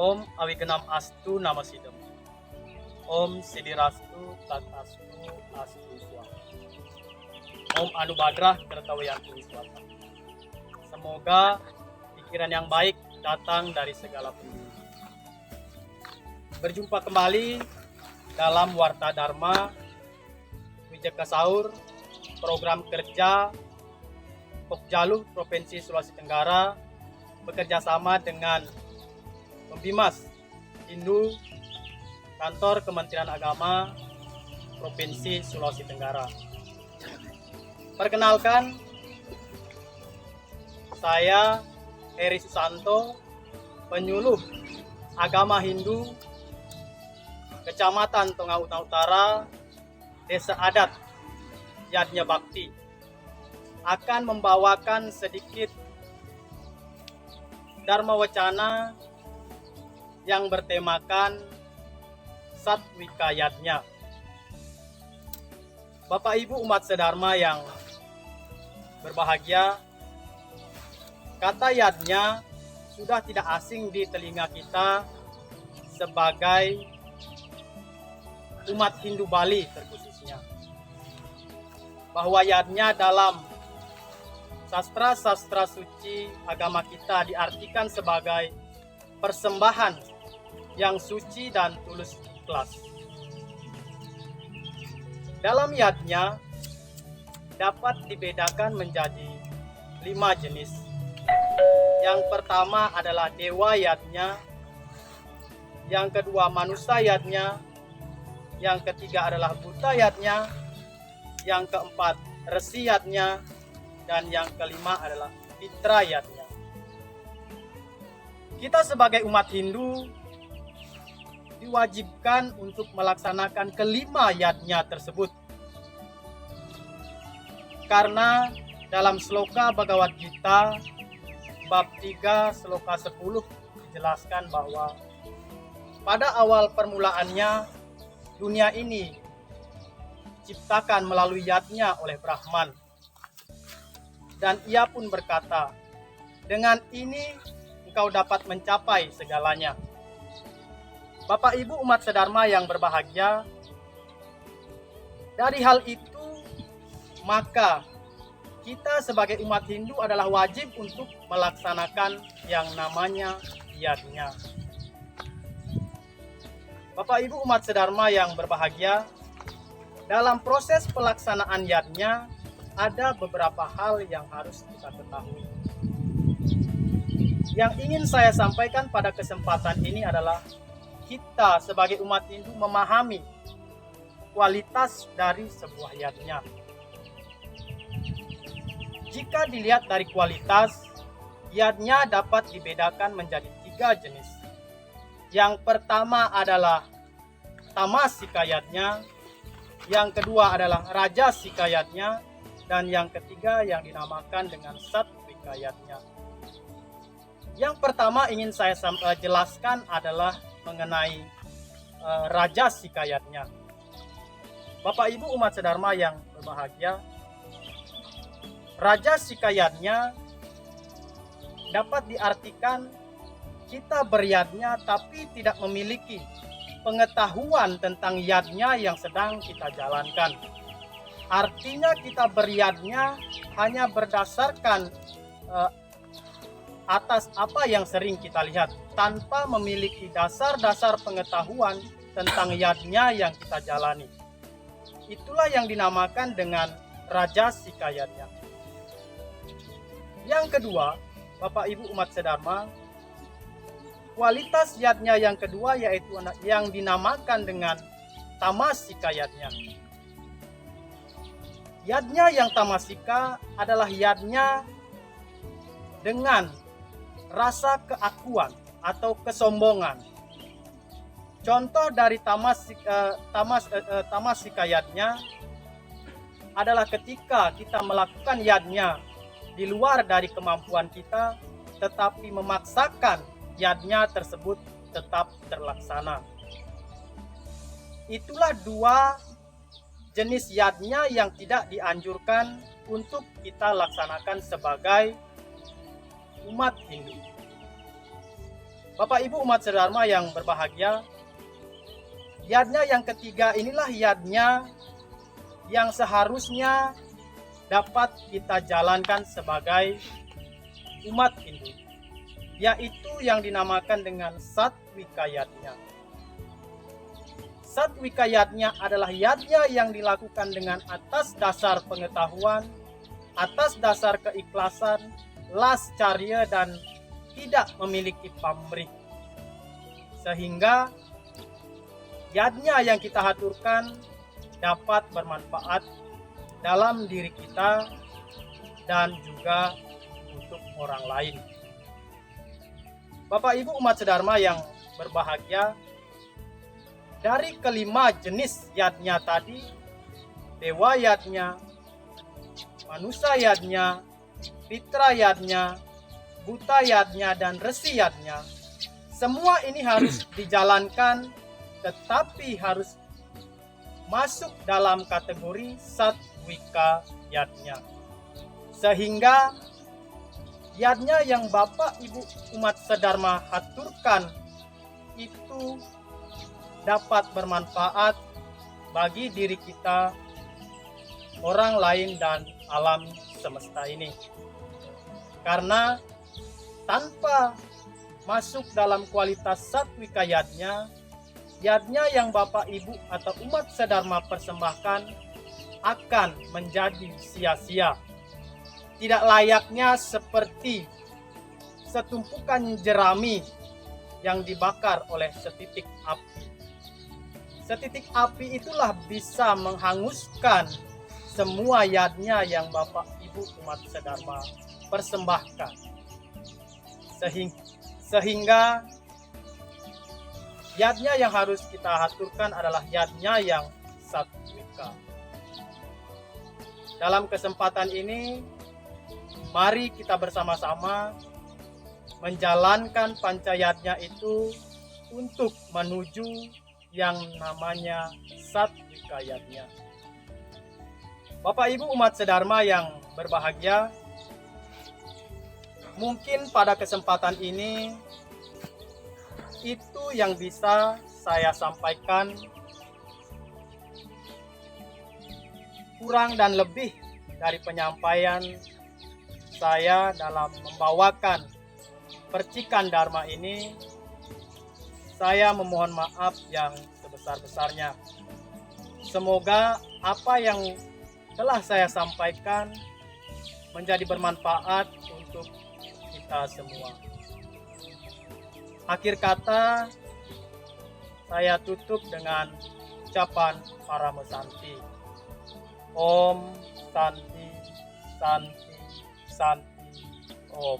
Om Awigenam Astu Nama Sidem. Om Sidirastu Tatastu Astu Swam. Om Anubadrah Kertawayantu Wiswata. Semoga pikiran yang baik datang dari segala penjuru. Berjumpa kembali dalam Warta Dharma Wijaka Saur, program kerja Pokjaluh Provinsi Sulawesi Tenggara bekerja sama dengan Pembimas Hindu Kantor Kementerian Agama Provinsi Sulawesi Tenggara. Perkenalkan, saya Heri Susanto, penyuluh agama Hindu Kecamatan Tonga Utara, Desa Adat Yadnya Bakti, akan membawakan sedikit Dharma Wacana yang bertemakan Satwika Yadnya. Bapak Ibu umat sedharma yang berbahagia, kata yadnya sudah tidak asing di telinga kita sebagai umat Hindu Bali terkhususnya. Bahwa yadnya dalam sastra-sastra suci agama kita diartikan sebagai persembahan yang suci dan tulus ikhlas. Dalam yadnya dapat dibedakan menjadi 5 jenis. Yang pertama adalah dewa yadnya, yang kedua manusia yadnya, yang ketiga adalah buta yadnya, yang keempat resi yadnya, dan yang kelima adalah fitra yadnya. Kita sebagai umat Hindu diwajibkan untuk melaksanakan kelima yadnya tersebut. Karena dalam sloka Bhagavad Gita bab 3 sloka 10 dijelaskan bahwa pada awal permulaannya dunia ini diciptakan melalui yadnya oleh Brahman. Dan ia pun berkata, dengan ini engkau dapat mencapai segalanya. Bapak Ibu umat sedharma yang berbahagia, dari hal itu maka kita sebagai umat Hindu adalah wajib untuk melaksanakan yang namanya yadnya. Bapak Ibu umat sedharma yang berbahagia, dalam proses pelaksanaan yadnya ada beberapa hal yang harus kita ketahui. Yang ingin saya sampaikan pada kesempatan ini adalah kita sebagai umat Hindu memahami kualitas dari sebuah yadnya. Jika dilihat dari kualitas, yadnya dapat dibedakan menjadi 3 jenis. Yang pertama adalah tamasika yadnya, yang kedua adalah rajasika yadnya, dan yang ketiga yang dinamakan dengan satwika yadnya. Yang pertama ingin saya jelaskan adalah mengenai rajasika yadnya. Bapak Ibu umat sedharma yang berbahagia, rajasika yadnya dapat diartikan kita beryadnya tapi tidak memiliki pengetahuan tentang yadnya yang sedang kita jalankan. Artinya kita beryadnya hanya berdasarkan atas apa yang sering kita lihat, tanpa memiliki dasar-dasar pengetahuan tentang yadnya yang kita jalani. Itulah yang dinamakan dengan rajasika yadnya. Yang kedua, Bapak Ibu umat sedharma, kualitas yadnya yang kedua yaitu yang dinamakan dengan tamasika yadnya. Yadnya yang tamasika adalah yadnya dengan rasa keakuan atau kesombongan. Contoh dari tamasika yadnya adalah ketika kita melakukan yadnya di luar dari kemampuan kita, tetapi memaksakan yadnya tersebut tetap terlaksana. Itulah 2 jenis yadnya yang tidak dianjurkan untuk kita laksanakan sebagai umat Hindu. Bapak Ibu umat sedharma yang berbahagia, yadnya yang ketiga inilah yadnya yang seharusnya dapat kita jalankan sebagai umat Hindu, yaitu yang dinamakan dengan Satwika Yadnya. Satwika Yadnya adalah yadnya yang dilakukan dengan atas dasar pengetahuan, atas dasar keikhlasan, las carya dan tidak memiliki pamrih. Sehingga yadnya yang kita haturkan dapat bermanfaat dalam diri kita dan juga untuk orang lain. Bapak Ibu umat sedharma yang berbahagia, dari kelima jenis yadnya tadi, dewa yadnya, manusia yadnya, pitra yadnya, buta yadnya, dan resi yadnya, semua ini harus dijalankan, tetapi harus masuk dalam kategori Satwika Yadnya. Sehingga yadnya yang Bapak Ibu umat sedharma haturkan itu dapat bermanfaat bagi diri kita, orang lain, dan alam semesta ini. Karena tanpa masuk dalam kualitas Satwika Yadnya, yadnya yang Bapak Ibu atau umat sedharma persembahkan akan menjadi sia-sia. Tidak layaknya seperti setumpukan jerami yang dibakar oleh setitik api. Setitik api itulah bisa menghanguskan semua yadnya yang Bapak Ibu umat sedharma persembahkan. Sehingga yadnya yang harus kita haturkan adalah yadnya yang satwika. Dalam kesempatan ini, mari kita bersama-sama menjalankan pancayadnya itu untuk menuju yang namanya Satwika Yadnya. Bapak Ibu umat sedharma yang berbahagia, mungkin pada kesempatan ini itu yang bisa saya sampaikan. Kurang dan lebih dari penyampaian saya dalam membawakan percikan Dharma ini, saya memohon maaf yang sebesar-besarnya. Semoga apa yang telah saya sampaikan menjadi bermanfaat untuk kita semua. Akhir kata, saya tutup dengan ucapan Parama Santi. Om Santi, Santi, Santi, Om.